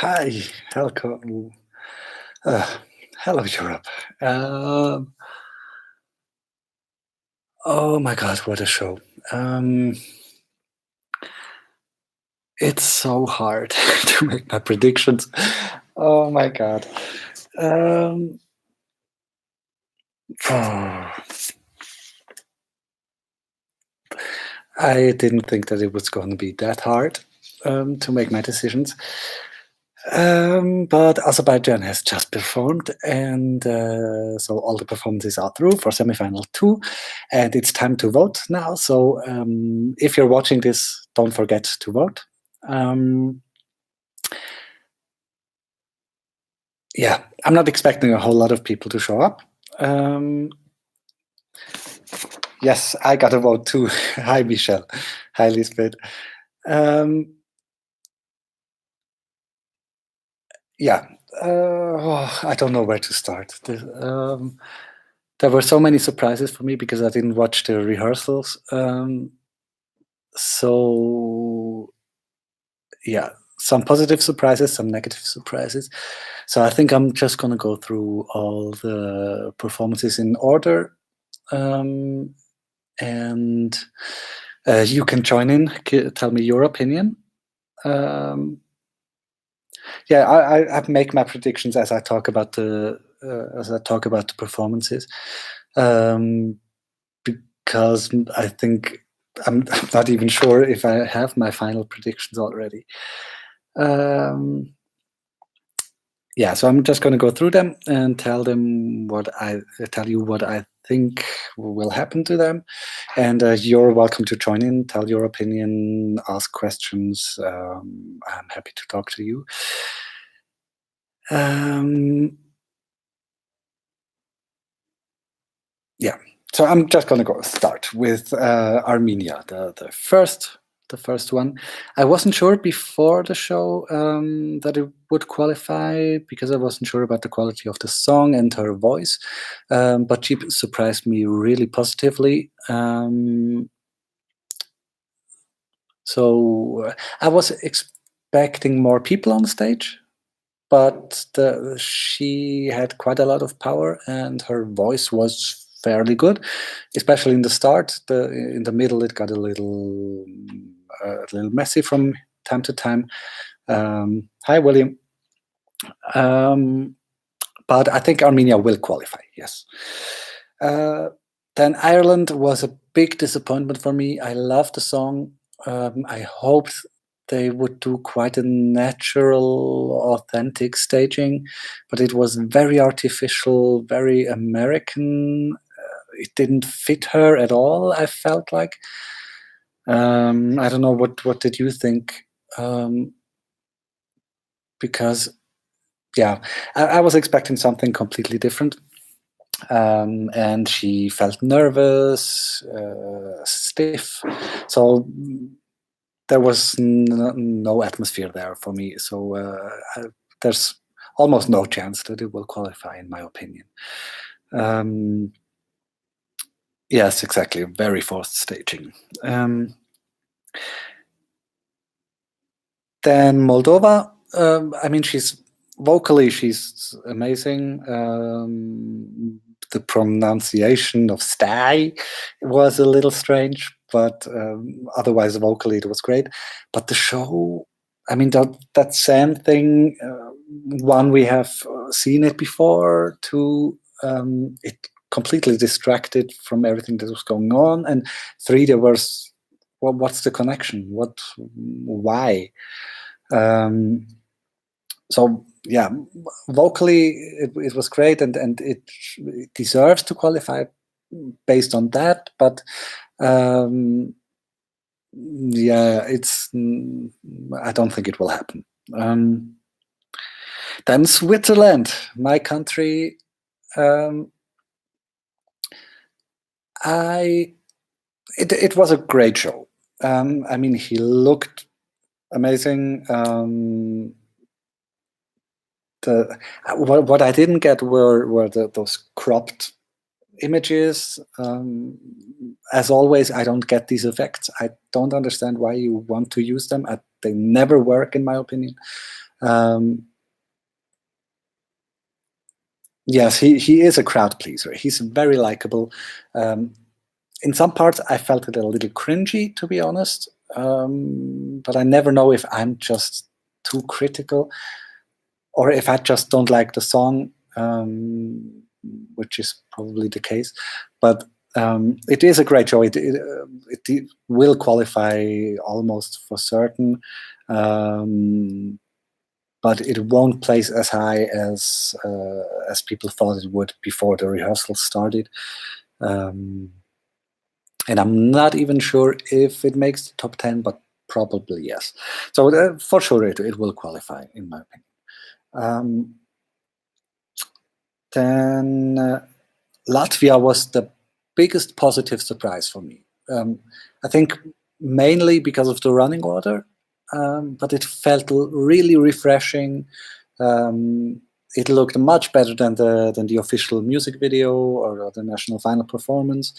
Hi, hello, hello Europe. Oh my God, what a show! Um, it's so hard to make my predictions. Oh my God. Um, oh, I didn't think that it was going to be that hard to make my decisions. But Azerbaijan has just performed, and so all the performances are through for semi-final 2, and it's time to vote now. So if you're watching this, don't forget to vote. Yeah, I'm not expecting a whole lot of people to show up. Yes, I got a vote too. Hi, Michelle. Hi, Lisbeth. Yeah, I don't know where to start. There were so many surprises for me because I didn't watch the rehearsals. So yeah, some positive surprises, some negative surprises. So I think I'm just gonna go through all the performances in order, and you can join in. Tell me your opinion. Um, yeah, I make my predictions as I talk about the performances, because I think I'm not even sure if I have my final predictions already. Yeah, so I'm just going to go through them and tell you what I think will happen to them, and you're welcome to join in, tell your opinion, ask questions. I'm happy to talk to you. Yeah, so I'm just going to start with Armenia, the first one. I wasn't sure before the show that it would qualify because I wasn't sure about the quality of the song and her voice, but she surprised me really positively. So I was expecting more people on stage, but she had quite a lot of power and her voice was fairly good, especially in the start. In the middle, it got a little messy from time to time. Hi, William. But I think Armenia will qualify, yes. Then Ireland was a big disappointment for me. I loved the song. I hoped they would do quite a natural, authentic staging, but it was very artificial, very American. It didn't fit her at all, I felt like. I don't know, what did you think? Because, yeah, I was expecting something completely different. And she felt nervous, stiff. So there was no atmosphere there for me. So there's almost no chance that it will qualify, in my opinion. Yes, exactly. Very forced staging. Then Moldova. I mean, she's amazing. The pronunciation of "stay" was a little strange, but otherwise vocally it was great. But the show, I mean, that same thing. One, we have seen it before. Two, it completely distracted from everything that was going on. And three, there was, what's the connection? Why? So yeah, vocally it was great, and it deserves to qualify based on that. But yeah, I don't think it will happen. Then Switzerland, my country. It was a great show. I mean, he looked amazing. What I didn't get were those cropped images. As always, I don't get these effects. I don't understand why you want to use them. They never work, in my opinion. Yes, he is a crowd pleaser. He's very likable. In some parts, I felt it a little cringy, to be honest. But I never know if I'm just too critical or if I just don't like the song, which is probably the case. But it is a great show. It will qualify almost for certain. But it won't place as high as people thought it would before the rehearsal started. And I'm not even sure if it makes the top 10, but probably yes. So for sure it will qualify, in my opinion. Then Latvia was the biggest positive surprise for me. I think mainly because of the running order, but it felt really refreshing. It looked much better than the official music video or the national final performance.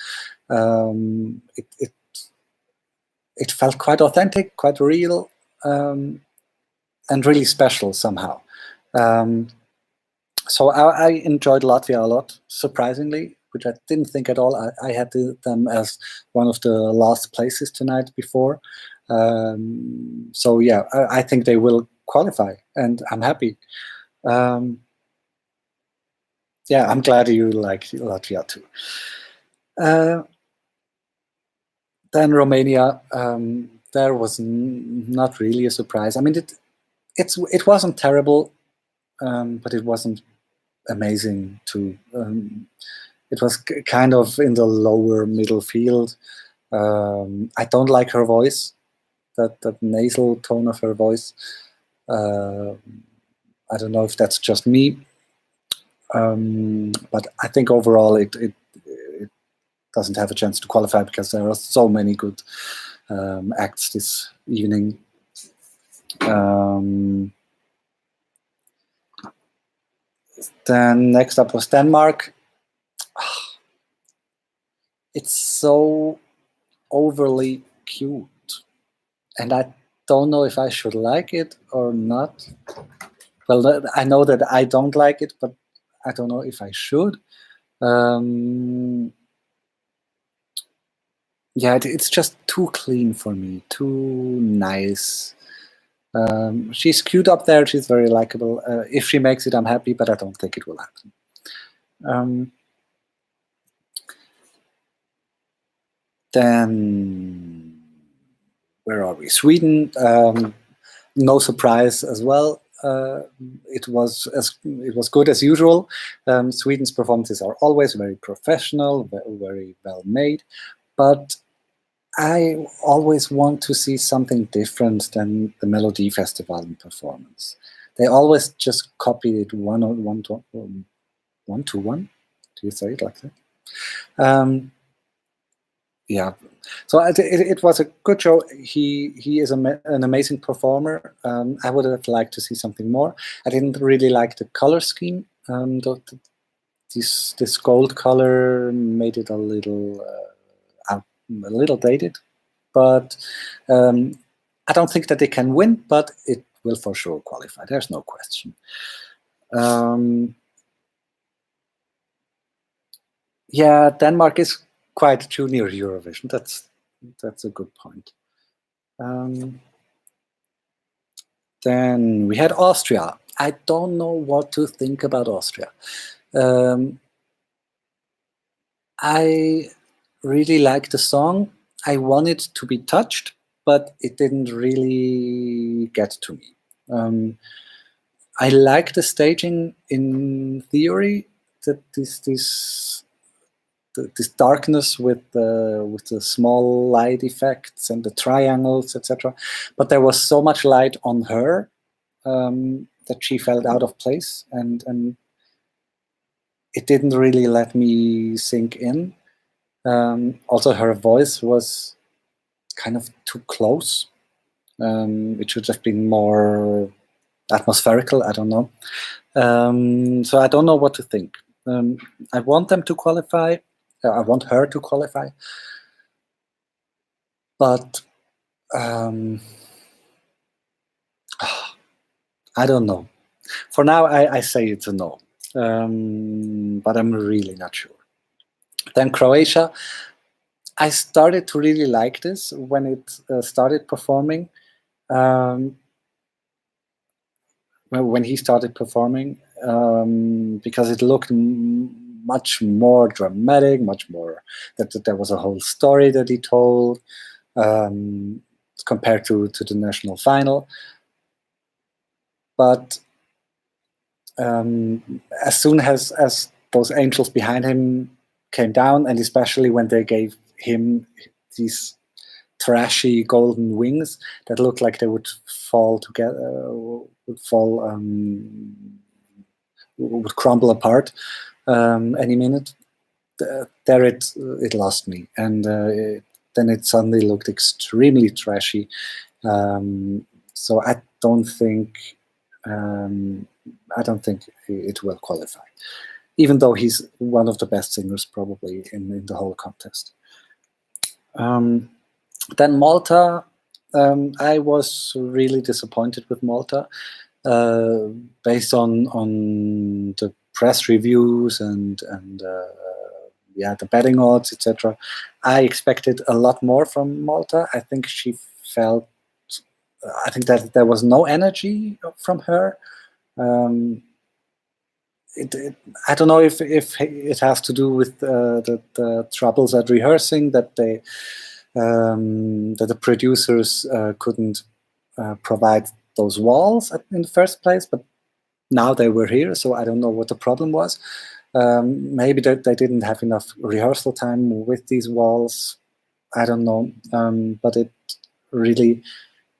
It felt quite authentic, quite real, and really special somehow. So I enjoyed Latvia a lot, surprisingly, which I didn't think at all. I had them as one of the last places tonight before. So yeah, I think they will qualify, and I'm happy. Yeah, I'm glad you like Latvia too. Then Romania, there was not really a surprise. I mean, it wasn't terrible, but it wasn't amazing too. It was kind of in the lower middle field. I don't like her voice, that nasal tone of her voice. I don't know if that's just me, but I think overall it doesn't have a chance to qualify because there are so many good acts this evening. Then next up was Denmark. It's so overly cute, and I don't know if I should like it or not. Well, I know that I don't like it, but I don't know if I should. Yeah, it's just too clean for me, too nice. She's cute up there. She's very likable. If she makes it, I'm happy, but I don't think it will happen. Then, where are we? Sweden. No surprise as well. It was good as usual. Sweden's performances are always very professional, very well made, but I always want to see something different than the Melody Festival performance. They always just copy it one to one. Do you say it like that? Yeah. So it was a good show. He is an amazing performer. I would have liked to see something more. I didn't really like the color scheme. This gold color made it a little dated, but I don't think that they can win, but it will for sure qualify. There's no question. Yeah, Denmark is quite junior Eurovision. That's a good point. Then we had Austria. I don't know what to think about Austria. I really like the song. I wanted to be touched, but it didn't really get to me. I like the staging in theory. That this darkness with the small light effects and the triangles, etc. But there was so much light on her that she felt out of place, and it didn't really let me sink in. Also, her voice was kind of too close. It should have been more atmospherical. I don't know. So I don't know what to think. I want them to qualify. I want her to qualify. But I don't know. For now, I say it's a no, but I'm really not sure. Then Croatia, I started to really like this when it started performing. When he started performing, because it looked much more dramatic, much more that there was a whole story that he told compared to the national final. But as soon as those angels behind him came down, and especially when they gave him these trashy golden wings that looked like they would fall together, would crumble apart any minute. There it lost me, and then it suddenly looked extremely trashy. So I don't think it will qualify, even though he's one of the best singers probably in the whole contest. Then Malta, I was really disappointed with Malta, based on the press reviews and the betting odds, etc. I expected a lot more from Malta. I think that there was no energy from her. I don't know if it has to do with the troubles at rehearsing, that the producers couldn't provide those walls in the first place, but now they were here, so I don't know what the problem was. Maybe they didn't have enough rehearsal time with these walls. I don't know, but it really,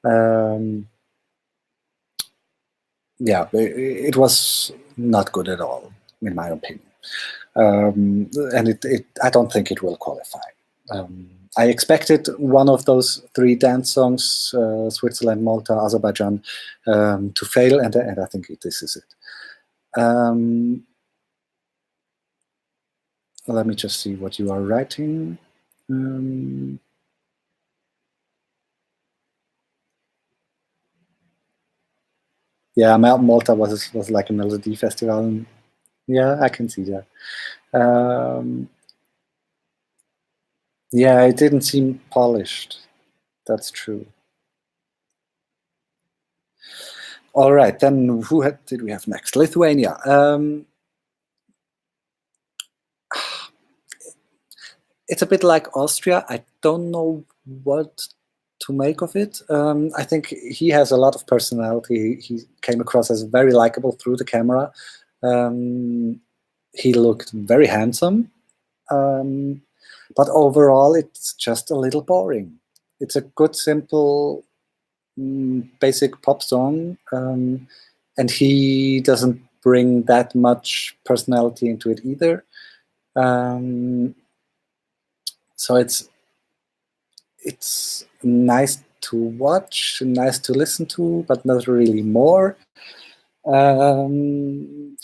it was not good at all, in my opinion. And I don't think it will qualify. I expected one of those three dance songs, Switzerland, Malta, Azerbaijan, to fail, and I think this is it. Let me just see what you are writing. Yeah, Malta was like a melody festival. Yeah, I can see that. Yeah, it didn't seem polished. That's true. All right, then who did we have next? Lithuania. It's a bit like Austria. I don't know what to make of it. I think he has a lot of personality. He came across as very likable through the camera. He looked very handsome. But overall, it's just a little boring. It's a good, simple, basic pop song, and he doesn't bring that much personality into it either. So it's nice to watch, nice to listen to, but not really more.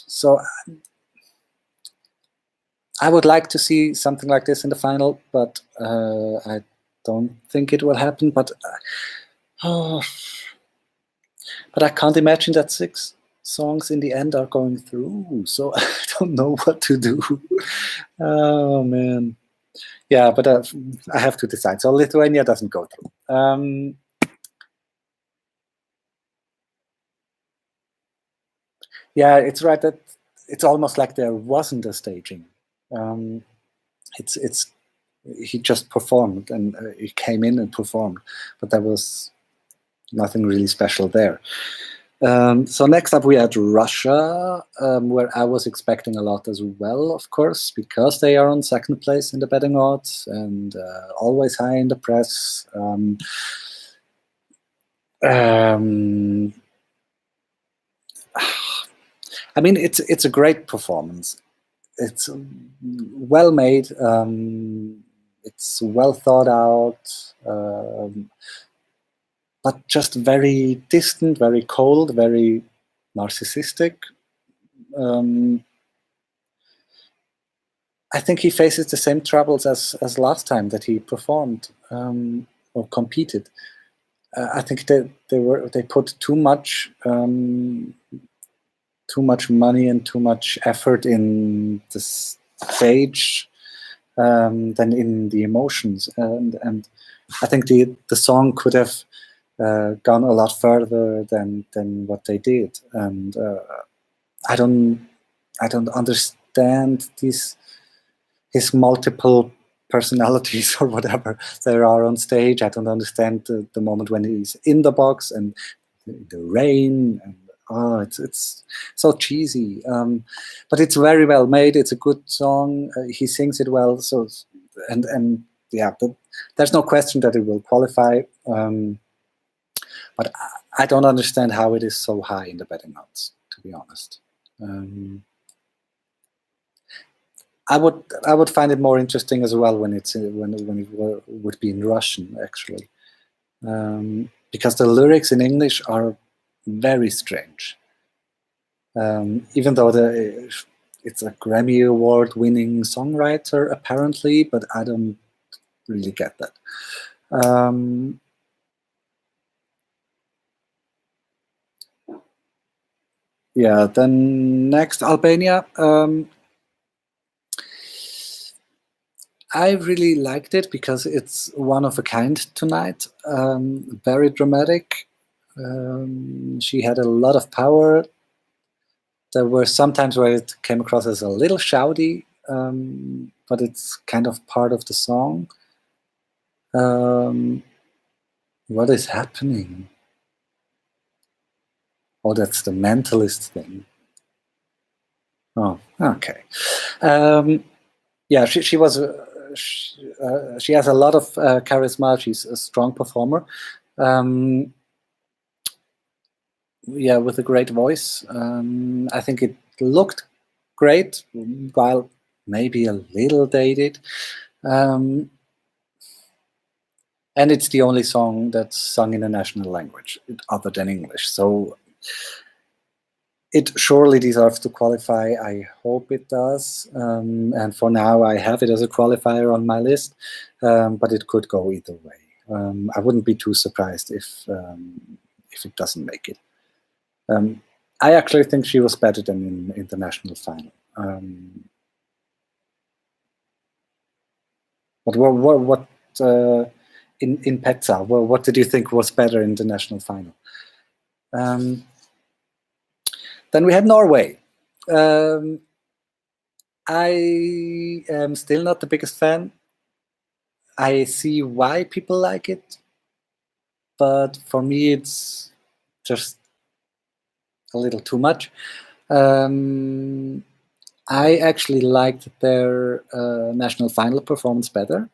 So I would like to see something like this in the final, but I don't think it will happen. But I can't imagine that 6 songs in the end are going through. So I don't know what to do. Oh man. Yeah, but I have to decide. So Lithuania doesn't go through. Yeah, it's right that it's almost like there wasn't a staging. He just performed, and he came in and performed, but there was nothing really special there. So next up we had Russia, where I was expecting a lot as well, of course, because they are on second place in the betting odds and always high in the press. I mean, it's a great performance. It's well made. It's well thought out. But just very distant, very cold, very narcissistic. I think he faces the same troubles as last time that he performed or competed. I think they put too much money and too much effort in the stage than in the emotions, and I think the song could have gone a lot further than what they did, and I don't understand his multiple personalities or whatever there are on stage. I don't understand the moment when he's in the box and the rain, and it's so cheesy, but it's very well made. It's a good song. He sings it well, so and yeah, there's no question that it will qualify, but I don't understand how it is so high in the betting odds, to be honest. I would find it more interesting as well when it would be in Russian, actually, because the lyrics in English are very strange. Even though it's a Grammy Award-winning songwriter apparently, but I don't really get that. Yeah. Then next, Albania. I really liked it because it's one of a kind tonight. Very dramatic. She had a lot of power. There were some times where it came across as a little shouty, but it's kind of part of the song. What is happening? Oh, that's the mentalist thing. Oh, okay. Yeah, she was. She has a lot of charisma. She's a strong performer. Yeah, with a great voice. I think it looked great, while maybe a little dated. And it's the only song that's sung in a national language other than English. So it surely deserves to qualify. I hope it does. And for now, I have it as a qualifier on my list, but it could go either way. I wouldn't be too surprised if it doesn't make it. I actually think she was better than in the national final. But what in Petsa, what did you think was better in the national final? Then we had Norway. I am still not the biggest fan. I see why people like it, but for me it's just a little too much. I actually liked their national final performance better.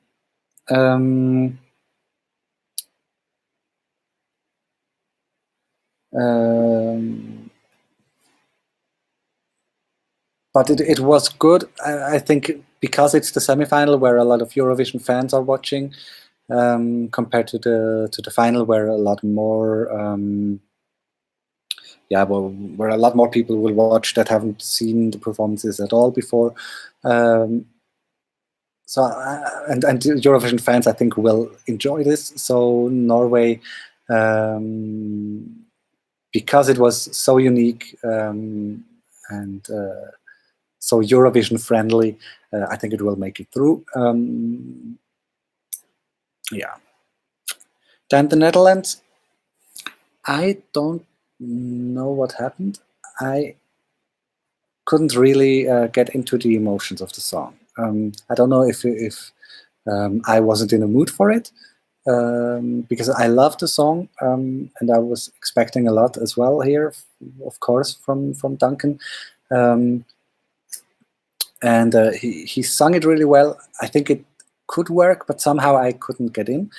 But it was good. I think because it's the semi-final where a lot of Eurovision fans are watching, compared to the final where a lot more where a lot more people will watch that haven't seen the performances at all before. And Eurovision fans, I think, will enjoy this. So Norway, because it was so unique and so Eurovision friendly, I think it will make it through. Yeah. Then the Netherlands. I don't know what happened. I couldn't really get into the emotions of the song. I don't know if I wasn't in the mood for it, because I love the song, and I was expecting a lot as well here, of course, from Duncan. And he sung it really well. I think it could work, but somehow I couldn't get in.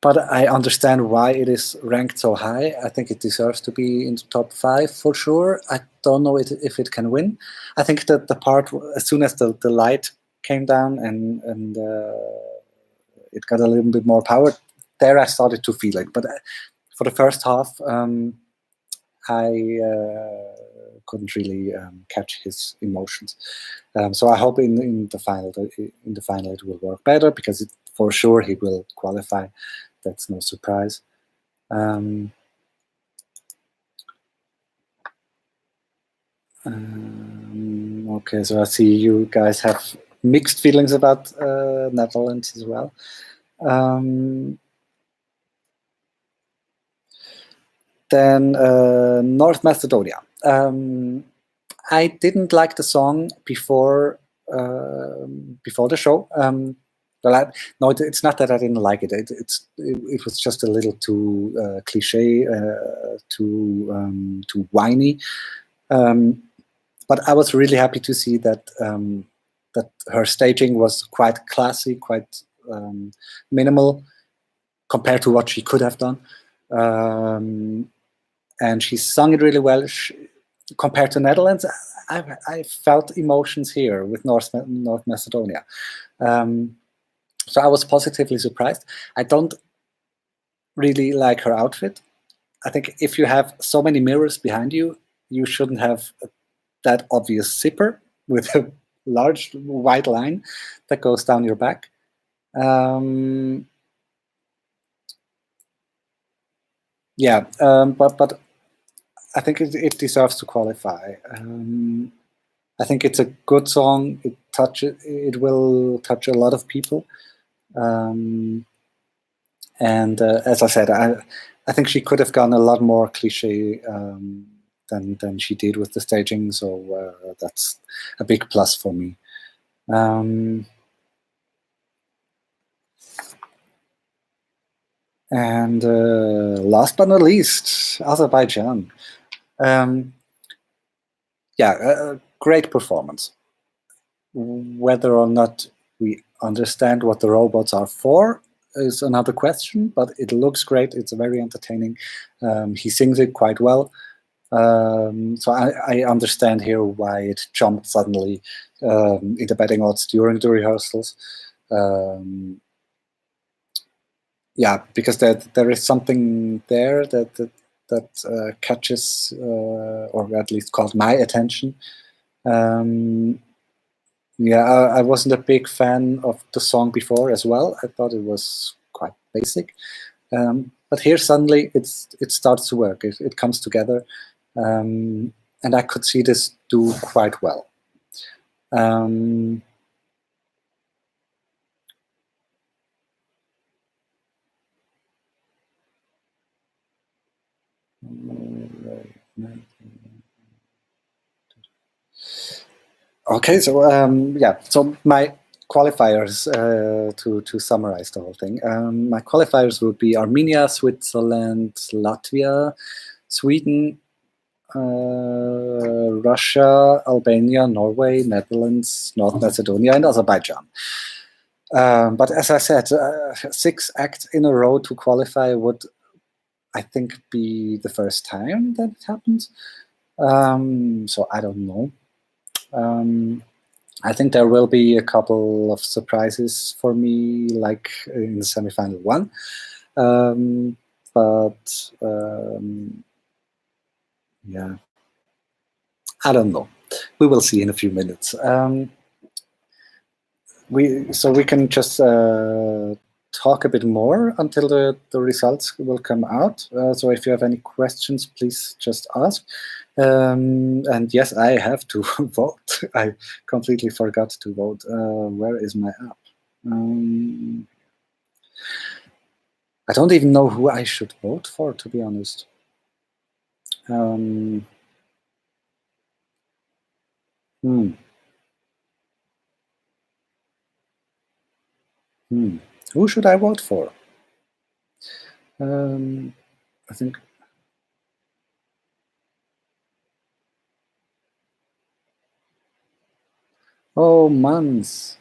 But I understand why it is ranked so high. I think it deserves to be in the top 5 for sure. I don't know if it can win. I think that the part, as soon as the light came down and it got a little bit more power, there I started to feel it. But for the first half, I couldn't really catch his emotions. So I hope in the final it will work better, because for sure he will qualify. That's no surprise. Okay, so I see you guys have mixed feelings about Netherlands as well. Then North Macedonia. I didn't like the song before the show. No, it's not that I didn't like it. It was just a little too cliche, too whiny. But I was really happy to see that that her staging was quite classy, quite minimal compared to what she could have done. And she sung it really well. Compared to Netherlands, I felt emotions here with North Macedonia. So I was positively surprised. I don't really like her outfit. I think if you have so many mirrors behind you, you shouldn't have that obvious zipper with a large white line that goes down your back. Yeah, but I think it deserves to qualify. I think it's a good song. It will touch a lot of people. And as I said, I think she could have gone a lot more cliche than she did with the staging. So that's a big plus for me. And last but not least, Azerbaijan. Yeah, great performance. Whether or not we understand what the robots are for is another question, but it looks great. It's very entertaining. He sings it quite well. So I understand here why it jumped suddenly in the betting odds during the rehearsals. Yeah, because there is something there that catches, or at least caught my attention. Yeah, I wasn't a big fan of the song before as well. I thought it was quite basic. But here suddenly it starts to work. It comes together. And I could see this do quite well. Okay, so yeah, so my qualifiers, to summarize the whole thing, my qualifiers would be Armenia, Switzerland, Latvia, Sweden, Russia, Albania, Norway, Netherlands, North Macedonia, and Azerbaijan. But as I said, 6 acts in a row to qualify would, I think, be the first time that it happens. So I don't know. I think there will be a couple of surprises for me, like in the semi-final 1. But yeah, I don't know. We will see in a few minutes. We can just talk a bit more until the results will come out. So if you have any questions, please just ask. And yes, I have to vote. I completely forgot to vote. Where is my app? I don't even know who I should vote for, to be honest. Hmm. Who should I vote for? I think. Oh, Mans.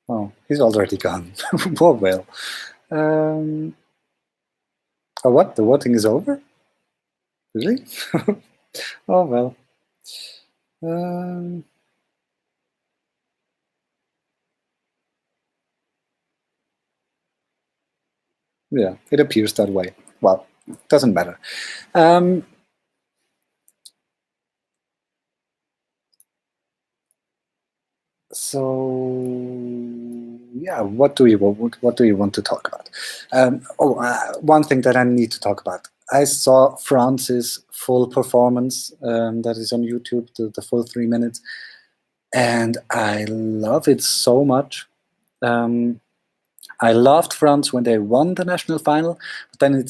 Oh, he's already gone. Poor Will. Oh, what? The voting is over? Really? Oh, well. Yeah, it appears that way. Well, doesn't matter. yeah, what do you want to talk about? One thing that I need to talk about. I saw France's full performance that is on YouTube, the full 3 minutes, and I love it so much. I loved France when they won the national final, but then it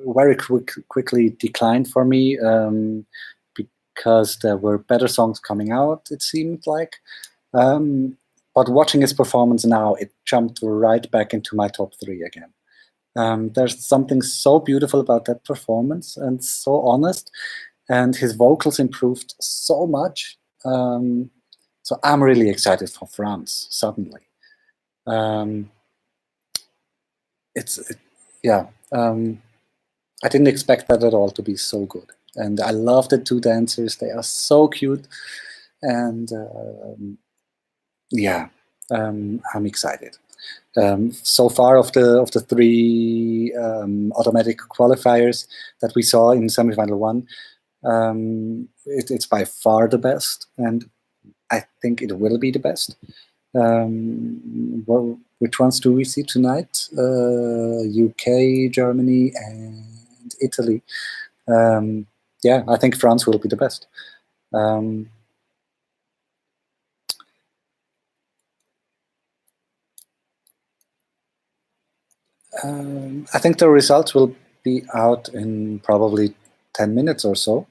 very quickly declined for me because there were better songs coming out, it seemed like. But watching his performance now, it jumped right back into my top 3 again. There's something so beautiful about that performance and so honest, and his vocals improved so much. So I'm really excited for France, suddenly. I didn't expect that at all to be so good. And I love the 2 dancers. They are so cute. And I'm excited. So far of the 3 automatic qualifiers that we saw in semi-final 1, it's by far the best, and I think it will be the best. Well, which ones do we see tonight? UK, Germany, and Italy. I think France will be the best. I think the results will be out in probably 10 minutes or so.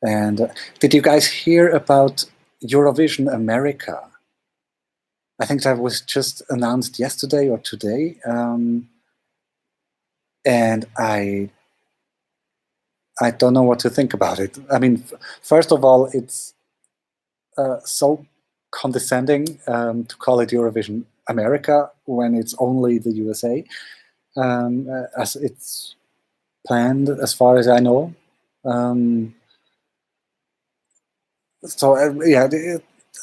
And did you guys hear about Eurovision America? I think that was just announced yesterday or today. And I don't know what to think about it. I mean, first of all, it's so condescending to call it Eurovision America when it's only the USA, as it's planned, as far as I know.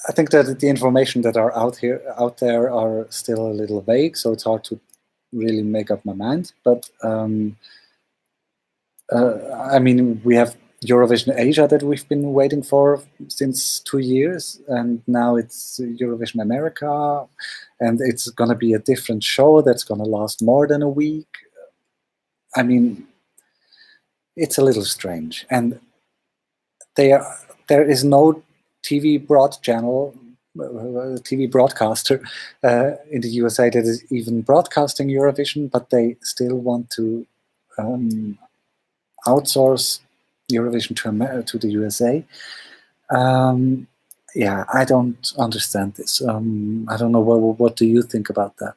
I think that the information that are out there are still a little vague, so it's hard to really make up my mind. But I mean, we have Eurovision Asia that we've been waiting for since 2 years, and now it's Eurovision America, and it's going to be a different show that's going to last more than a week. I mean, it's a little strange, and there is no TV broadcaster in the USA that is even broadcasting Eurovision, but they still want to outsource Eurovision to the USA. I don't understand this. I don't know what do you think about that.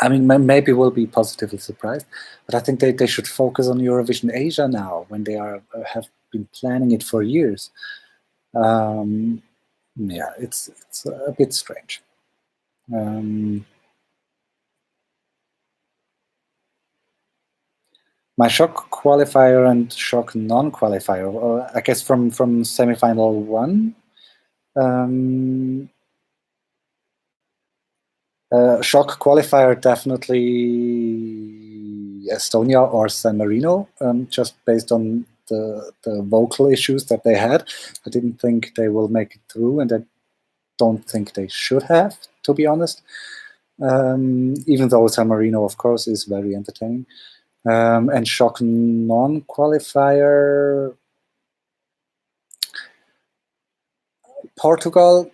I mean, maybe we'll be positively surprised, but I think they should focus on Eurovision Asia now when they have been planning it for years. It's a bit strange. My shock qualifier and shock non-qualifier, I guess from semi-final 1. Shock qualifier, definitely Estonia or San Marino, just based on the vocal issues that they had. I didn't think they will make it through, and I don't think they should have, to be honest. Even though San Marino, of course, is very entertaining. And shock non-qualifier, Portugal,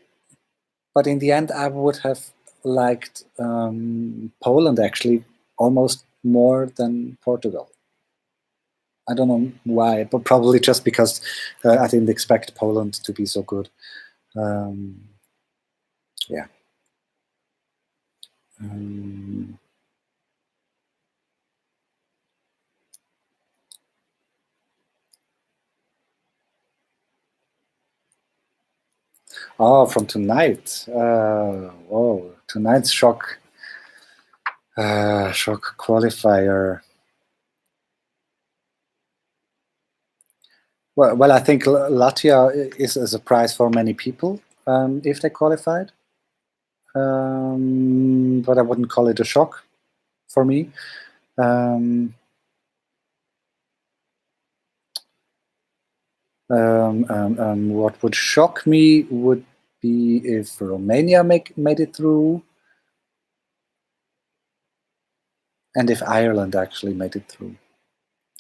but in the end I would have liked Poland actually almost more than Portugal. I don't know why, but probably just because I didn't expect Poland to be so good. From tonight. Tonight's shock qualifier. Well, I think Latvia is a surprise for many people if they qualified, but I wouldn't call it a shock. for me. What would shock me would be if Romania made it through, and if Ireland actually made it through.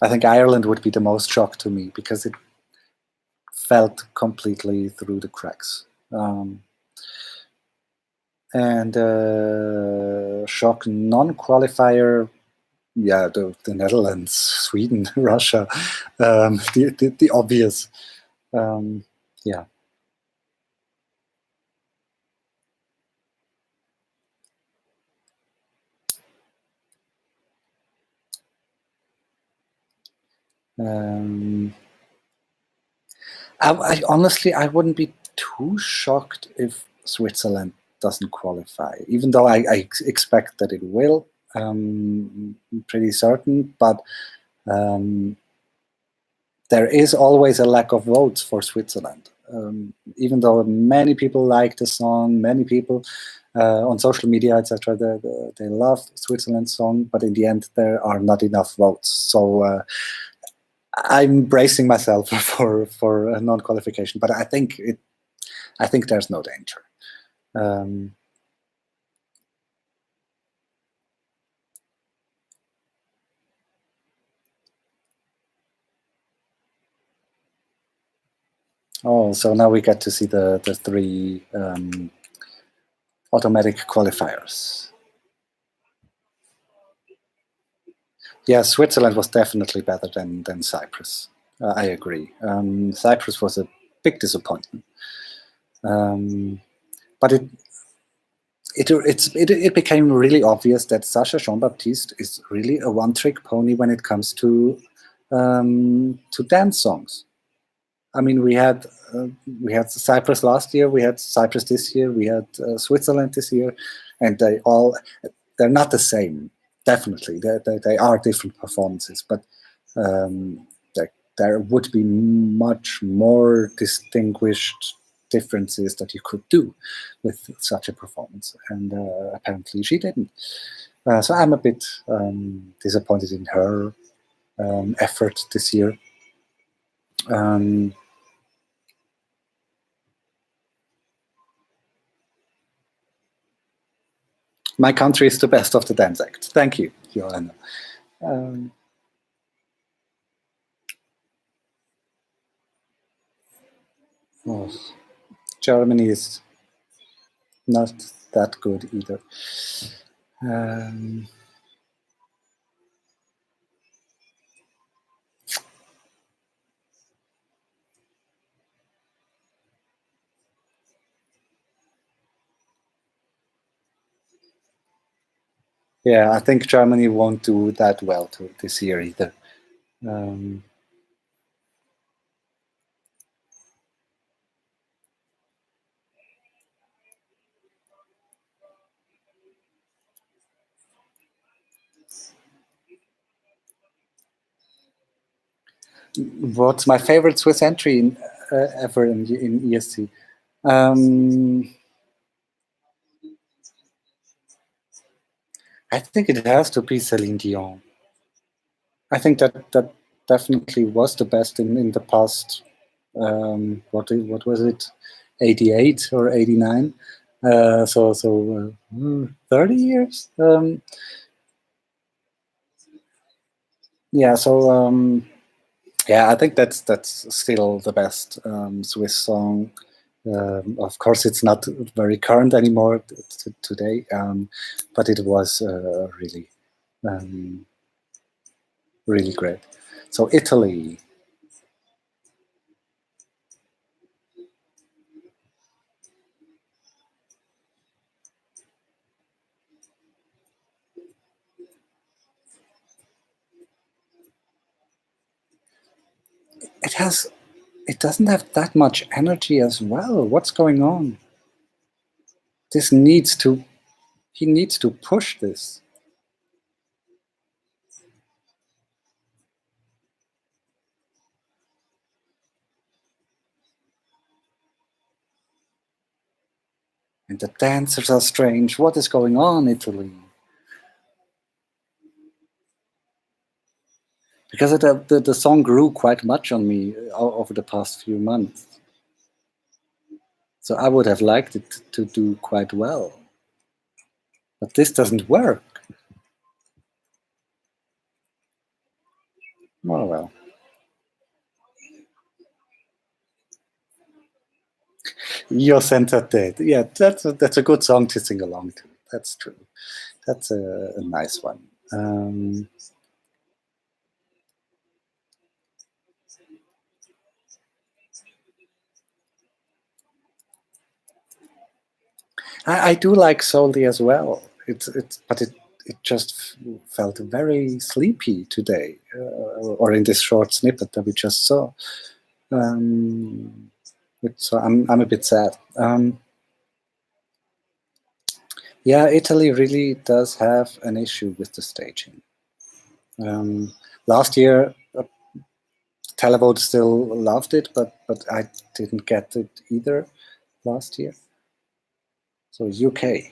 I think Ireland would be the most shock to me because it felt completely through the cracks. And shock non-qualifier, yeah, the Netherlands, Sweden, Russia, the obvious. Yeah. I honestly, I wouldn't be too shocked if Switzerland doesn't qualify, even though I expect that it will. Pretty certain, but there is always a lack of votes for Switzerland. Even though many people like the song, many people on social media, etc., they love Switzerland's song, but in the end, there are not enough votes. So I'm bracing myself for a non-qualification, but I think there's no danger. Oh, so now we get to see the three automatic qualifiers. Yeah, Switzerland was definitely better than Cyprus. I agree. Cyprus was a big disappointment, but it became really obvious that Sacha Jean-Baptiste is really a one-trick pony when it comes to dance songs. I mean, we had Cyprus last year, we had Cyprus this year, we had Switzerland this year, and they're not the same. Definitely, they are different performances, but there would be much more distinguished differences that you could do with such a performance, and apparently she didn't. So I'm a bit disappointed in her effort this year. My country is the best of the dance act. Thank you, Joanna. Germany is not that good either. Yeah, I think Germany won't do that well this year either. What's my favorite Swiss entry ever in ESC? I think it has to be Celine Dion. I think that definitely was the best in the past. What was it? 88 or 89? So 30 years. Yeah. So yeah, I think that's still the best Swiss song. Of course, it's not very current anymore today, but it was really, really great. So Italy. It doesn't have that much energy as well. What's going on? He needs to push this. And the dancers are strange. What is going on, Italy? because the song grew quite much on me over the past few months. So I would have liked it to do quite well. But this doesn't work. Oh well. Io senza te. Yeah, that's a good song to sing along to. That's true. That's a nice one. I do like Soldi as well. But it just felt very sleepy today, or in this short snippet that we just saw. So I'm a bit sad. Yeah, Italy really does have an issue with the staging. Last year, Televote still loved it, but I didn't get it either last year. So UK.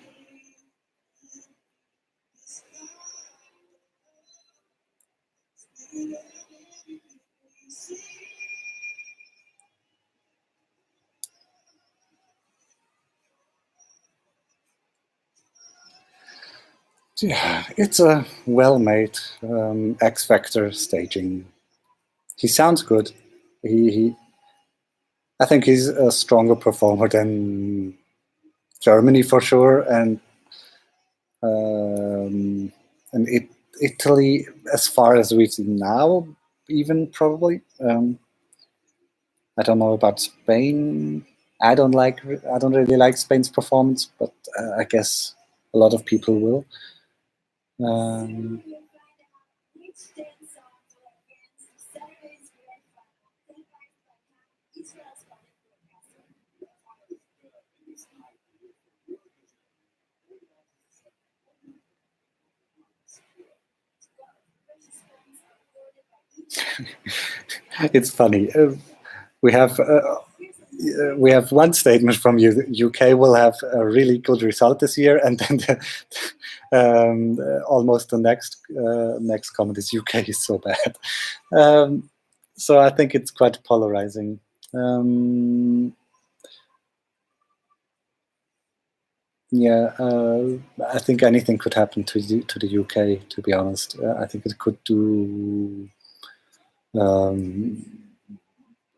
Yeah, it's a well-made X Factor staging. He sounds good. I think he's a stronger performer than Germany for sure, and Italy, as far as we see now, even probably. I don't know about Spain. I don't really like Spain's performance, but I guess a lot of people will. It's funny. We have one statement from UK will have a really good result this year, and then almost the next comment is UK is so bad. So I think it's quite polarizing. Yeah, I think anything could happen to the UK. To be honest, I think it could do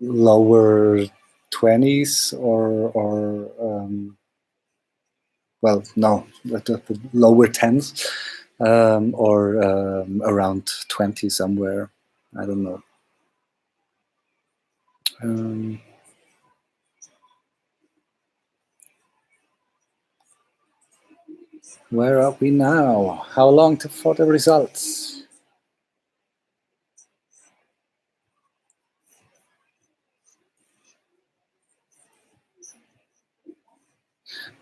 lower 20s or well, no, the lower 10s or around 20 somewhere. I don't know. Where are we now? How long for the results?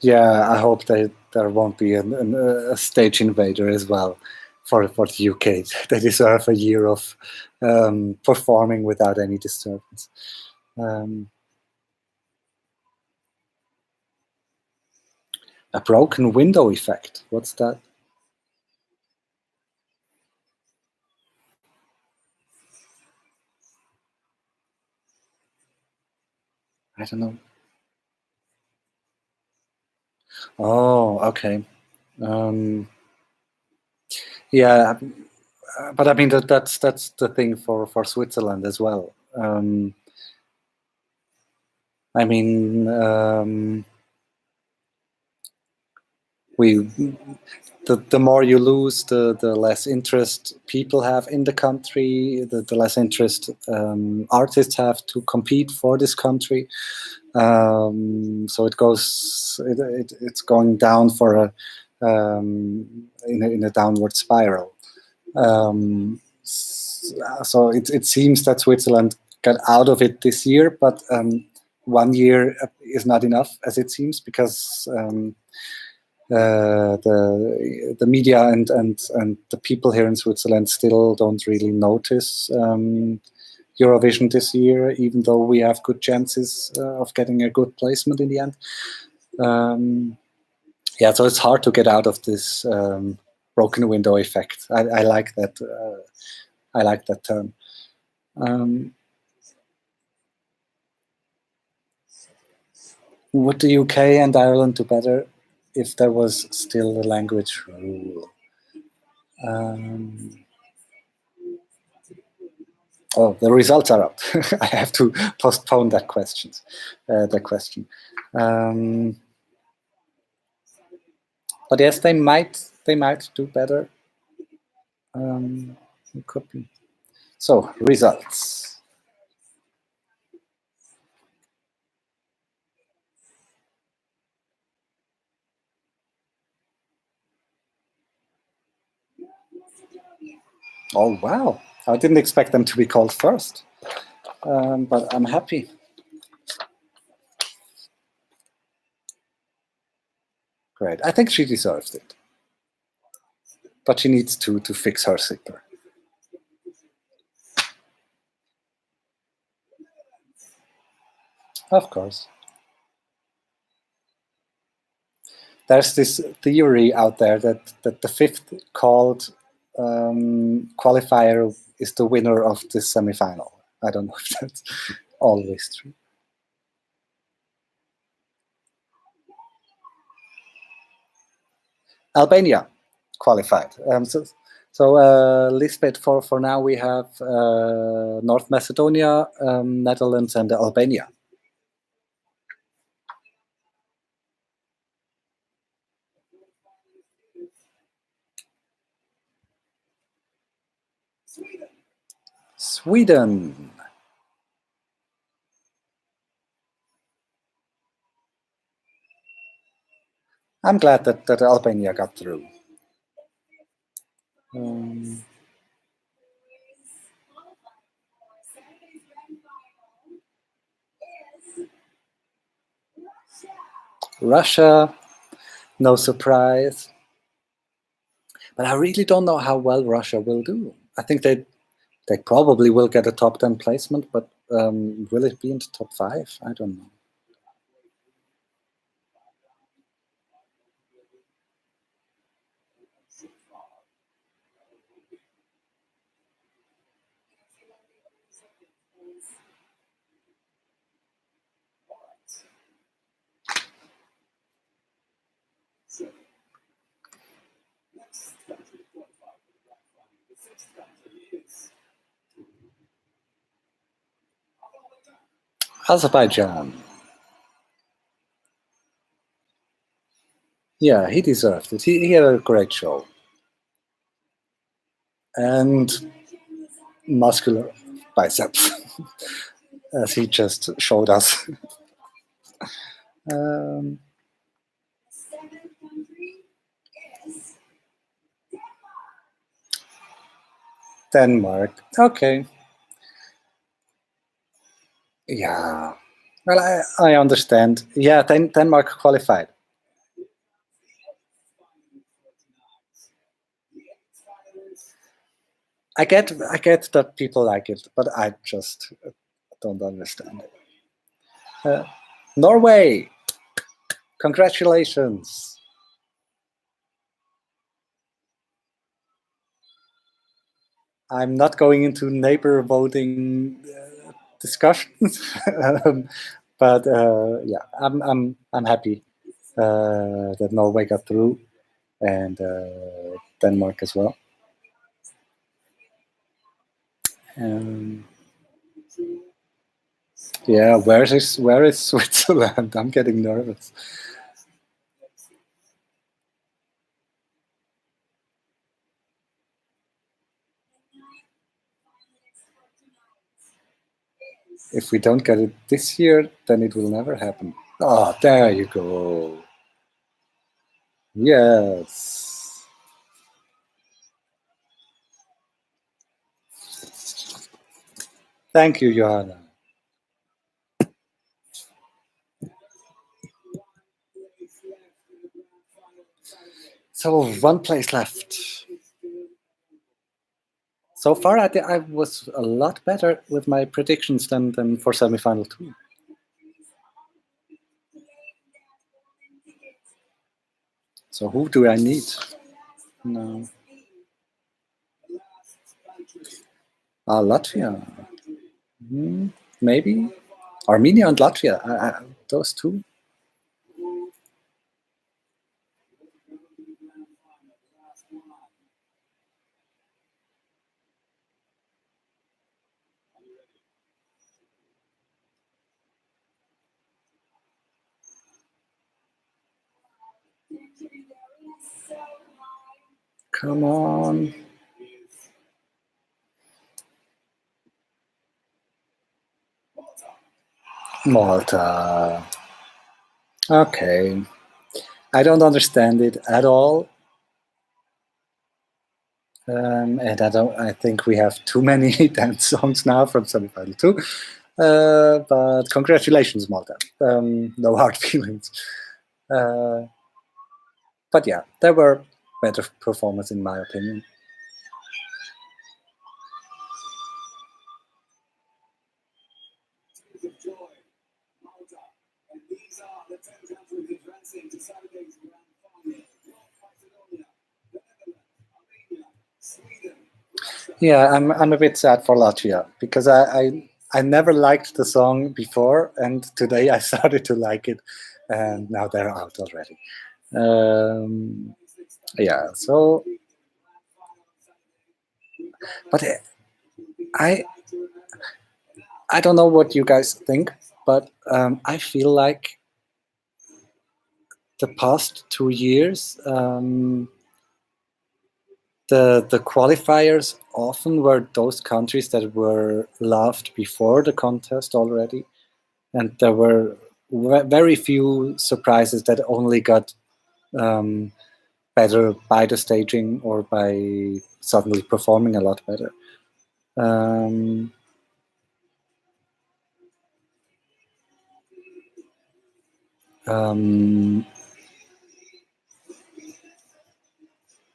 Yeah, I hope there won't be a stage invader as well for the UK. They deserve a year of performing without any disturbance. A broken window effect. What's that? I don't know. Oh, okay. Yeah, but I mean that's the thing for Switzerland as well. I mean, the more you lose, the less interest people have in the country, the less interest artists have to compete for this country. So it's going down for in a downward spiral. So it seems that Switzerland got out of it this year, but 1 year is not enough, as it seems, because the media and the people here in Switzerland still don't really notice Eurovision this year, even though we have good chances of getting a good placement in the end. Yeah, so it's hard to get out of this broken window effect. I like that I like that term. Would the UK and Ireland do better if there was still a language rule? Oh, the results are out. I have to postpone that question. But yes, they might do better. It could be. So, results. Oh, wow. I didn't expect them to be called first, but I'm happy. Great. I think she deserves it. But she needs to fix her zipper. Of course. There's this theory out there that the fifth called qualifier is the winner of this semi-final. I don't know if that's always true. Albania qualified. So Lisbeth, for now we have North Macedonia, Netherlands, and Albania. Sweden. I'm glad that Albania got through. Russia, no surprise. But I really don't know how well Russia will do. I think they probably will get a top 10 placement, but will it be in the top 5? I don't know. Azerbaijan. Yeah, he deserved it. He had a great show. And muscular biceps, as he just showed us. Denmark. Okay. Yeah. Well, I understand. Yeah, Denmark qualified. I get that people like it, but I just don't understand it. Norway. Congratulations. I'm not going into neighbor voting discussions, but yeah, I'm happy that Norway got through, and Denmark as well. Yeah, where is Switzerland? I'm getting nervous. If we don't get it this year, then it will never happen. Oh, there you go. Yes. Thank you, Johanna. So 1 place left. So far, I was a lot better with my predictions than for semi-final 2. So who do I need? No. Latvia. Maybe. Armenia and Latvia. Those two. Come on. Malta. Okay. I don't understand it at all. And I think we have too many dance songs now from Semi Final 2. But congratulations, Malta. No hard feelings. But yeah, there were better performers in my opinion. Yeah, I'm a bit sad for Latvia because I never liked the song before, and today I started to like it, and now they're out already. Yeah, so but I don't know what you guys think, but I feel like the past 2 years, the qualifiers often were those countries that were loved before the contest already, and there were very few surprises that only got better by the staging or by suddenly performing a lot better.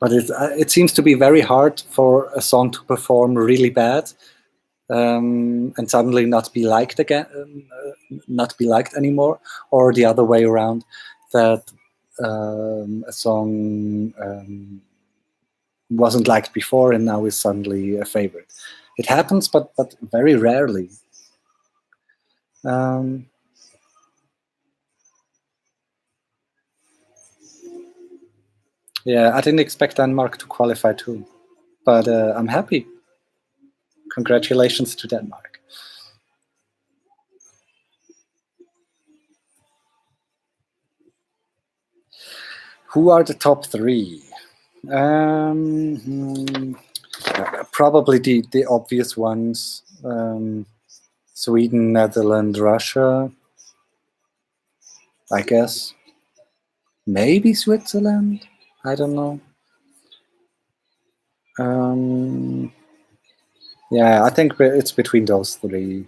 But it seems to be very hard for a song to perform really bad and suddenly not be liked again, not be liked anymore, or the other way around, that a song wasn't liked before and now is suddenly a favorite. It happens, but very rarely. Yeah, I didn't expect Denmark to qualify too, but I'm happy. Congratulations to Denmark. Who are the top three? Probably the obvious ones. Sweden, Netherlands, Russia, I guess. Maybe Switzerland? I don't know. Yeah, I think it's between those three.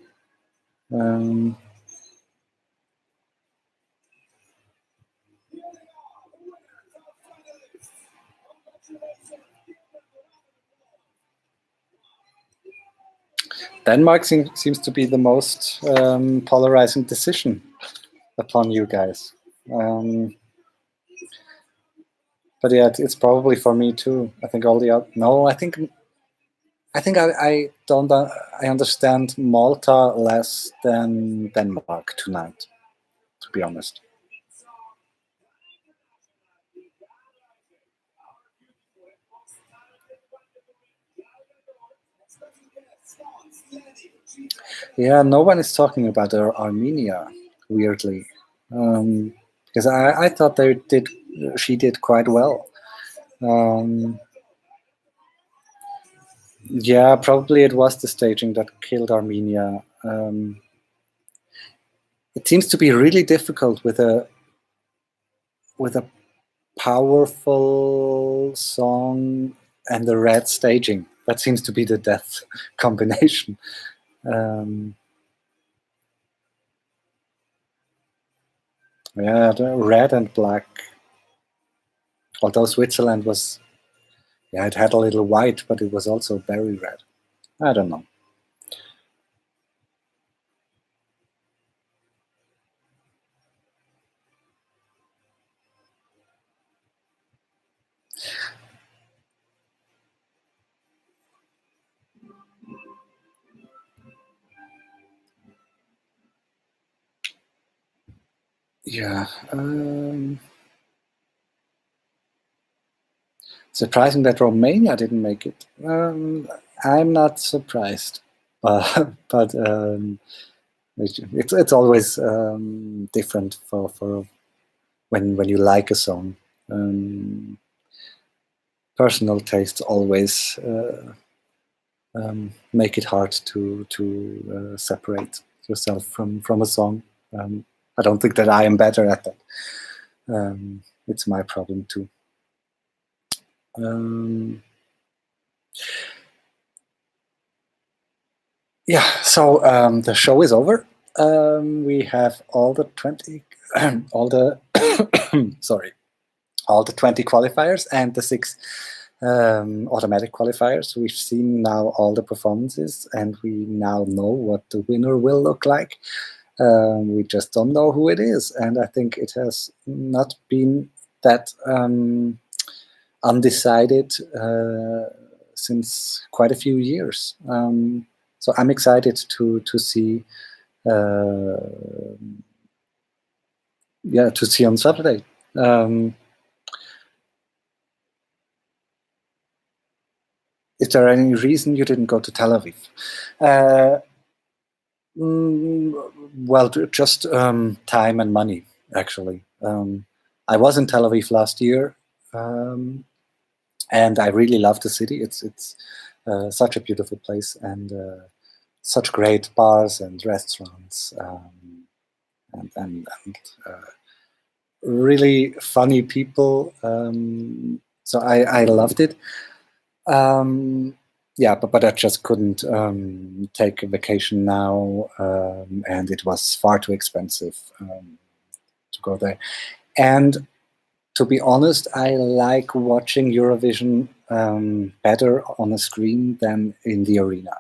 Denmark seems to be the most polarizing decision upon you guys. But yeah, it's probably for me too. I think all the other. No, I think I don't. I understand Malta less than Denmark tonight, to be honest. Yeah, no one is talking about Armenia, weirdly, because I thought she did quite well. Yeah, probably it was the staging that killed Armenia. It seems to be really difficult with a powerful song and the red staging. That seems to be the death combination. Yeah, the red and black. Although Switzerland was, yeah, it had a little white, but it was also very red. I don't know. Yeah. Surprising that Romania didn't make it. I'm not surprised, but it's always different for when you like a song. Personal tastes always make it hard to separate yourself from a song. I don't think that I am better at that. It's my problem too. Yeah, so the show is over. We have all the 20, all the sorry, all the 20 qualifiers and the 6 automatic qualifiers. We've seen now all the performances, and we now know what the winner will look like. We just don't know who it is, and I think it has not been that undecided since quite a few years. So I'm excited to see, to see on Saturday. Is there any reason you didn't go to Tel Aviv? Well, just time and money, actually. I was in Tel Aviv last year, and I really love the city. It's such a beautiful place, and such great bars and restaurants, and really funny people. So I loved it. Yeah, but I just couldn't take a vacation now, and it was far too expensive to go there. And to be honest, I like watching Eurovision better on a screen than in the arena.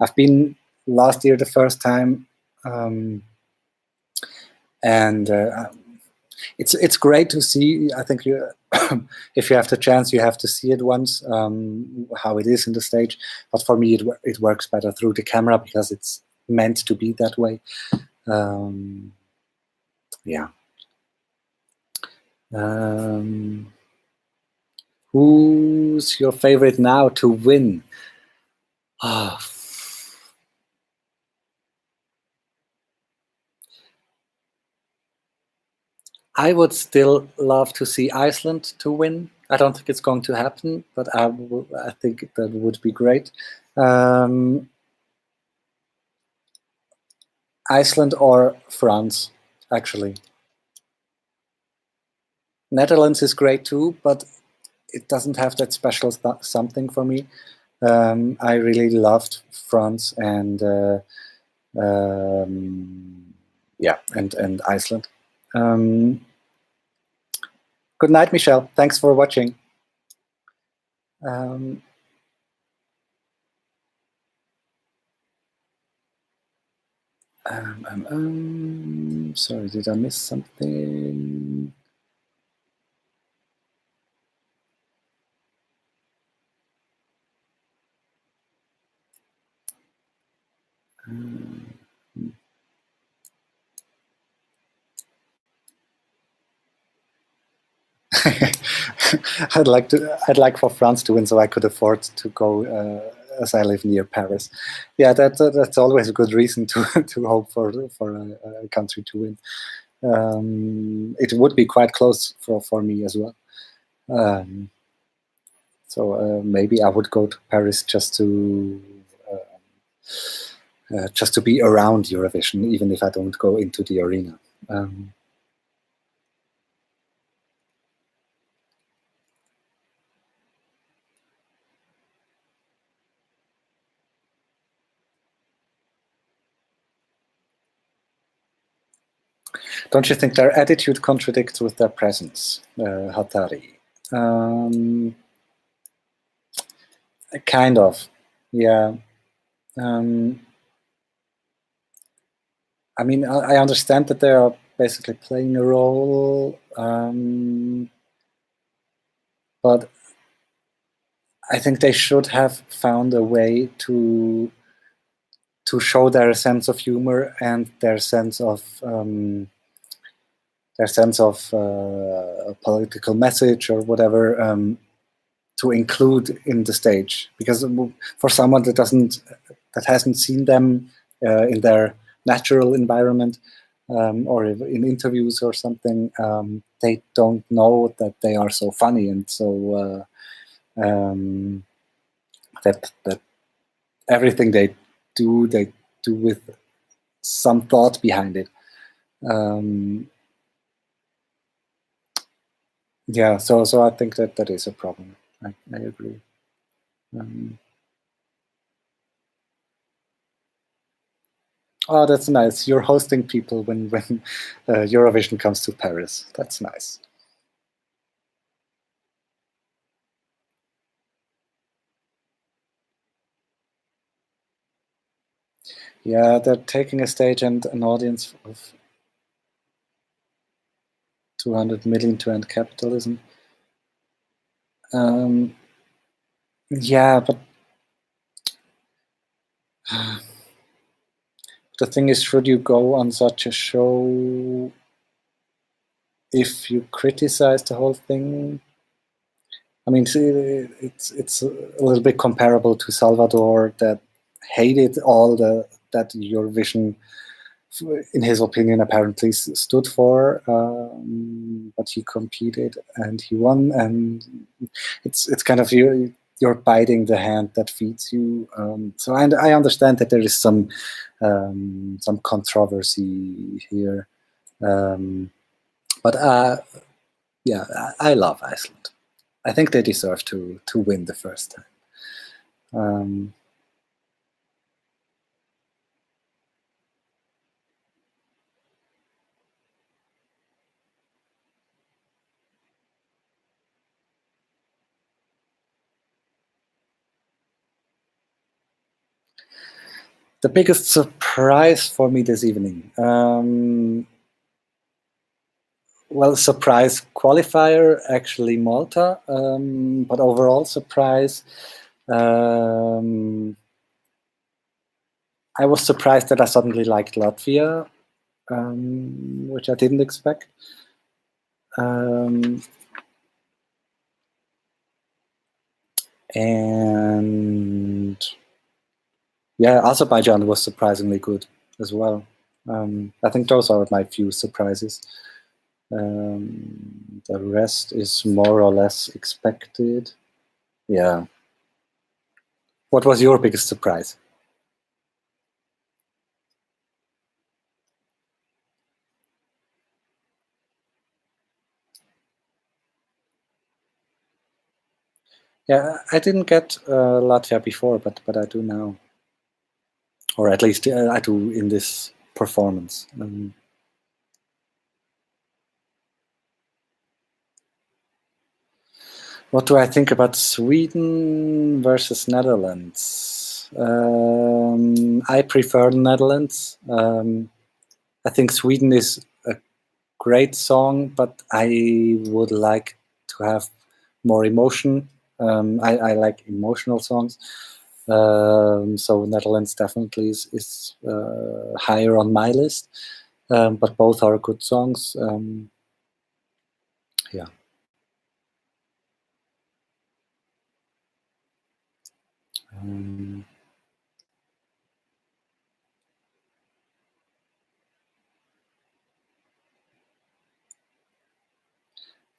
I've been last year the first time, and it's great to see. I think if you have the chance, you have to see it once, how it is in the stage. But for me, it works better through the camera because it's meant to be that way. Yeah. Who's your favorite now to win? Oh. I would still love to see Iceland to win. I don't think it's going to happen, but I think that would be great. Iceland or France, actually. Netherlands is great too, but it doesn't have that special something for me. I really loved France and yeah, and Iceland. Good night, Michelle. Thanks for watching. Sorry, did I miss something? I'd like for France to win, so I could afford to go, as I live near Paris. Yeah, that's always a good reason to hope for a country to win. It would be quite close for me as well. So maybe I would go to Paris just to be around Eurovision, even if I don't go into the arena. Don't you think their attitude contradicts with their presence, Hatari? Kind of, yeah. I mean, I understand that they are basically playing a role, but I think they should have found a way to show their sense of humor and their sense of their sense of a political message or whatever to include in the stage. Because for someone that hasn't seen them in their natural environment or in interviews or something, they don't know that they are so funny and so that everything they do with some thought behind it. Yeah, so I think that is a problem. I agree. Oh, that's nice. You're hosting people when Eurovision comes to Paris. That's nice. Yeah, they're taking a stage and an audience of 200 million to end capitalism. Yeah, but the thing is, should you go on such a show if you criticize the whole thing? I mean, it's a little bit comparable to Salvador, that hated all that Eurovision, in his opinion, apparently stood for, but he competed and he won, and it's kind of you're biting the hand that feeds you. So I understand that there is some controversy here, but yeah, I love Iceland. I think they deserve to win the first time. The biggest surprise for me this evening. Well, surprise qualifier, actually Malta, but overall surprise. I was surprised that I suddenly liked Latvia, which I didn't expect. And yeah, Azerbaijan was surprisingly good as well. I think those are my few surprises. The rest is more or less expected. Yeah. What was your biggest surprise? Yeah, I didn't get Latvia before, but I do now, or at least I do in this performance. What do I think about Sweden versus Netherlands? I prefer Netherlands. I think Sweden is a great song, but I would like to have more emotion. I like emotional songs. So Netherlands definitely is higher on my list, but both are good songs. Yeah.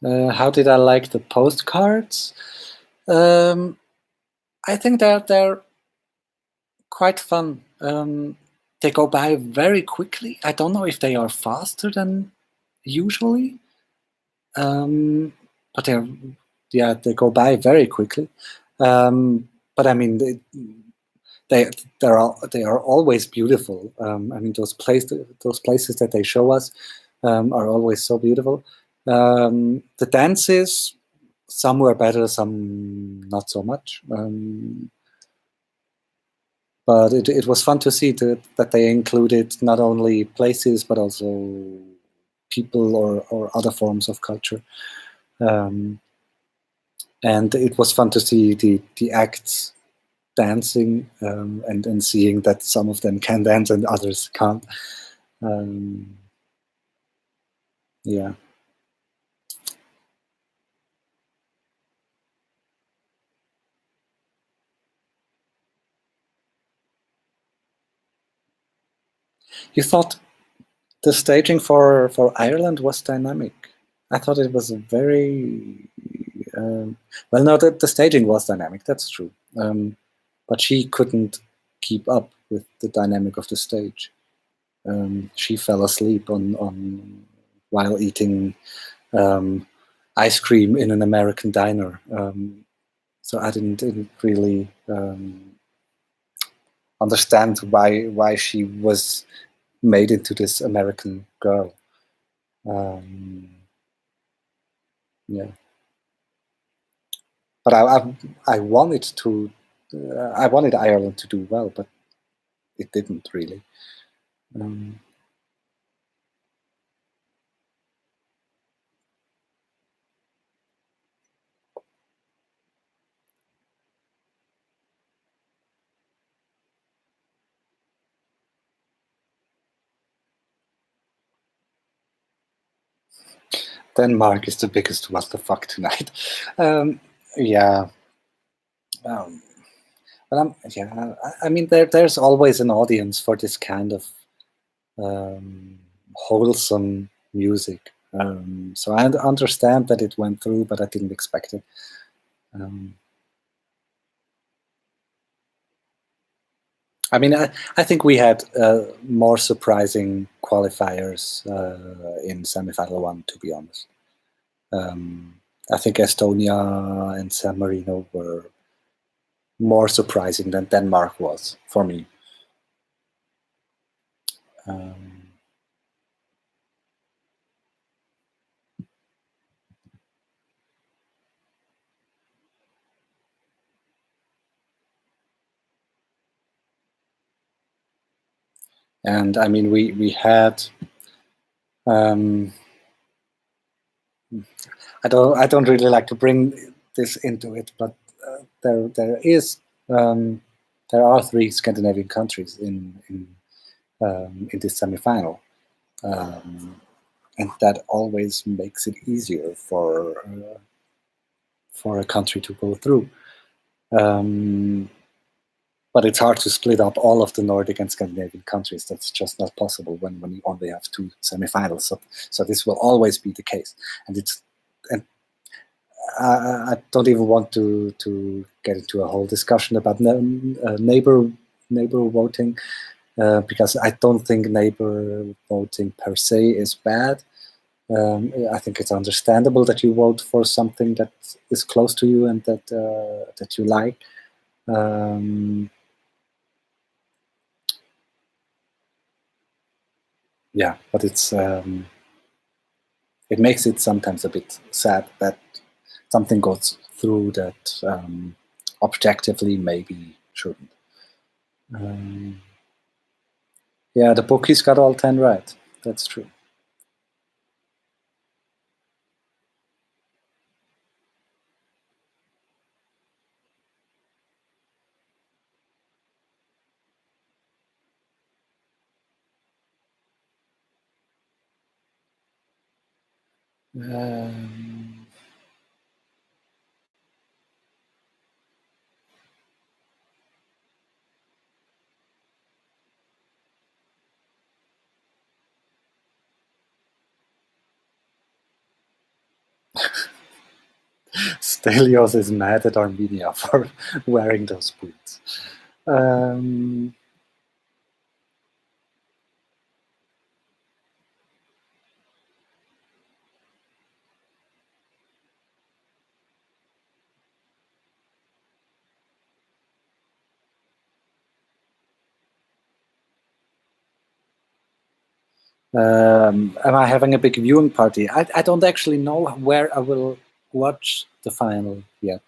How did I like the postcards? I think they're quite fun. They go by very quickly. I don't know if they are faster than usually, but they go by very quickly. But I mean, they are always beautiful. I mean, those places that they show us are always so beautiful. The dances, some were better, some not so much. But it was fun to see that they included not only places but also people or other forms of culture. And it was fun to see the acts dancing and seeing that some of them can dance and others can't. Yeah. You thought the staging for Ireland was dynamic. I thought it was a very well. No, the staging was dynamic. That's true, but she couldn't keep up with the dynamic of the stage. She fell asleep on while eating ice cream in an American diner. So I didn't really understand why she was made into this American girl. Yeah, but I wanted to. I wanted Ireland to do well, but it didn't really. Denmark is the biggest what the fuck tonight. Yeah. Well, I mean, there's always an audience for this kind of wholesome music. So I understand that it went through, but I didn't expect it. I mean, I think we had more surprising qualifiers in semifinal 1, to be honest. I think Estonia and San Marino were more surprising than Denmark was for me. And I mean, we had. I don't really like to bring this into it, but there are 3 Scandinavian countries in this semifinal, and that always makes it easier for a country to go through. But it's hard to split up all of the Nordic and Scandinavian countries. That's just not possible when you only have 2 semifinals. So this will always be the case, and I don't even want to get into a whole discussion about neighbor voting, because I don't think neighbor voting per se is bad. I think it's understandable that you vote for something that is close to you and that you like. Yeah, but it makes it sometimes a bit sad that something goes through that objectively maybe shouldn't. Yeah, the bookies got all 10 right. That's true. Stelios is mad at Armenia for wearing those boots. Am I having a big viewing party? I don't actually know where I will watch the final yet.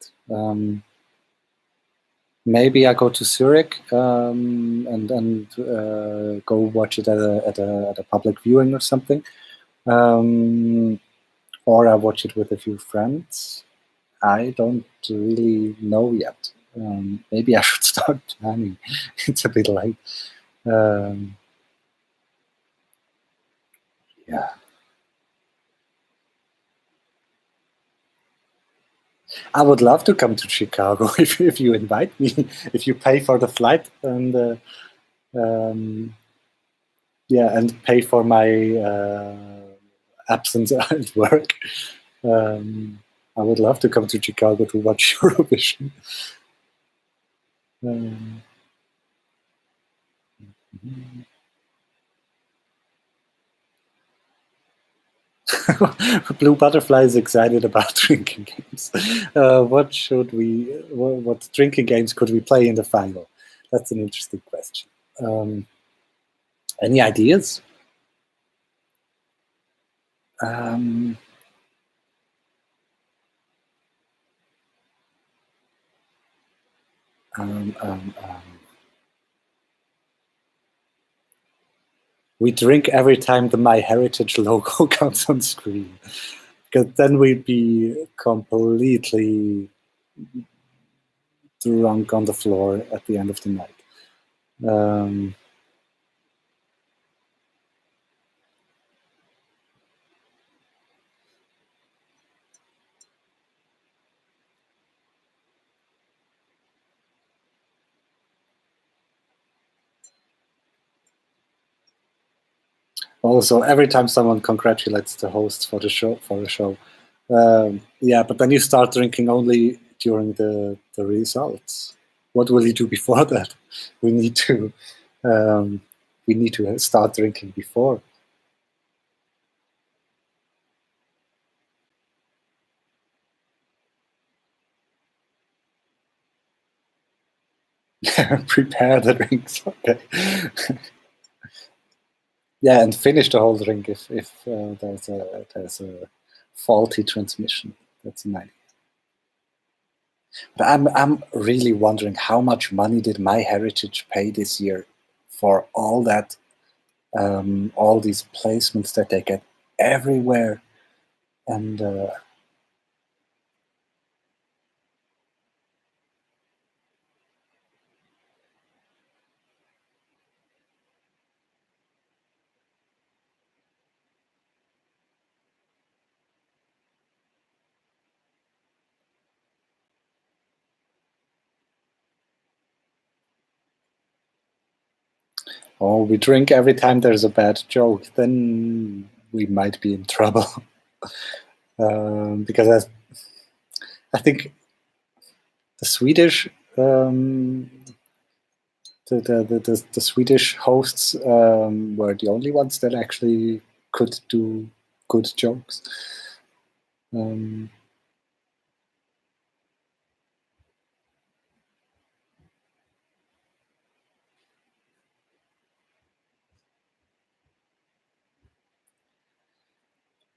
Maybe I go to Zurich and go watch it at a public viewing or something, or I watch it with a few friends. I don't really know yet. Maybe I should start planning. It's a bit late. Yeah. I would love to come to Chicago if you invite me, if you pay for the flight and and pay for my absence at work. I would love to come to Chicago to watch Eurovision. Blue Butterfly is excited about drinking games. What drinking games could we play in the final? That's an interesting question. Any ideas? We drink every time the MyHeritage logo comes on screen, because then we'd be completely drunk on the floor at the end of the night. Also, every time someone congratulates the hosts for the show, but then you start drinking only during the results. What will you do before that? We need to start drinking before. Prepare the drinks, okay. Yeah, and finish the whole drink if there's a faulty transmission. That's an idea. But I'm really wondering how much money did MyHeritage pay this year for all that, all these placements that they get everywhere, and we drink every time there's a bad joke, then we might be in trouble. Because I think the Swedish the Swedish hosts were the only ones that actually could do good jokes.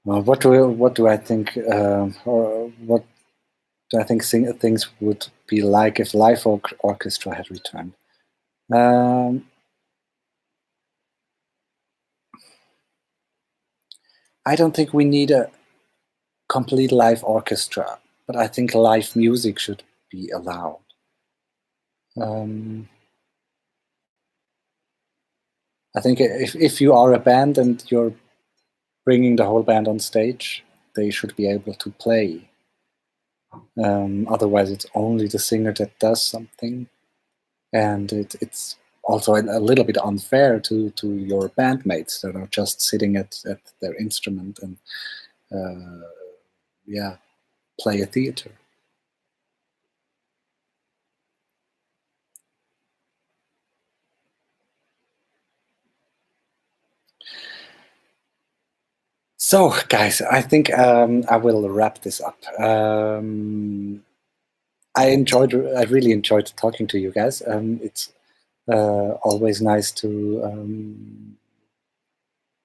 What do I think, or what do I think things would be like if live orchestra had returned? I don't think we need a complete live orchestra, but I think live music should be allowed. I think if you are a band and you're bringing the whole band on stage, they should be able to play. Otherwise, it's only the singer that does something, and it's also a little bit unfair to your bandmates that are just sitting at their instrument and play a theater. So, guys, I think I will wrap this up. I really enjoyed talking to you guys. It's always nice to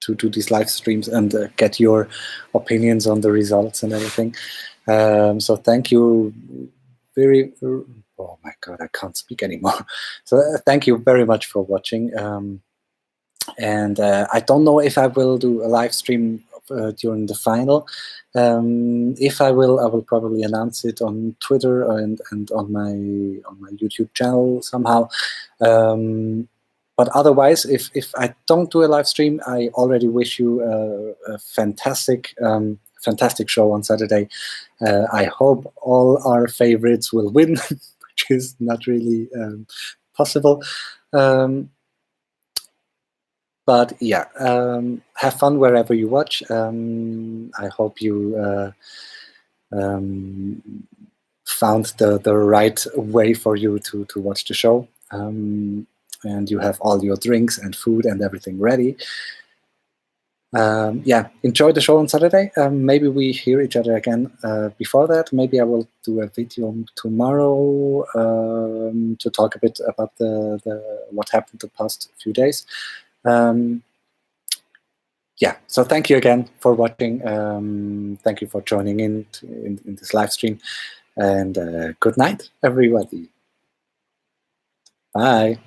do these live streams and get your opinions on the results and everything. So thank you oh my God, I can't speak anymore. So thank you very much for watching. And I don't know if I will do a live stream during the final. If I will probably announce it on Twitter and on my YouTube channel somehow. But otherwise, if I don't do a live stream, I already wish you a fantastic fantastic show on Saturday. I hope all our favorites will win, which is not really possible. But yeah, have fun wherever you watch. I hope you found the right way for you to watch the show, and you have all your drinks and food and everything ready. Yeah, enjoy the show on Saturday. Maybe we hear each other again before that. Maybe I will do a video tomorrow to talk a bit about the what happened the past few days. Yeah, so thank you again for watching. Thank you for joining in this live stream. And good night, everybody. Bye.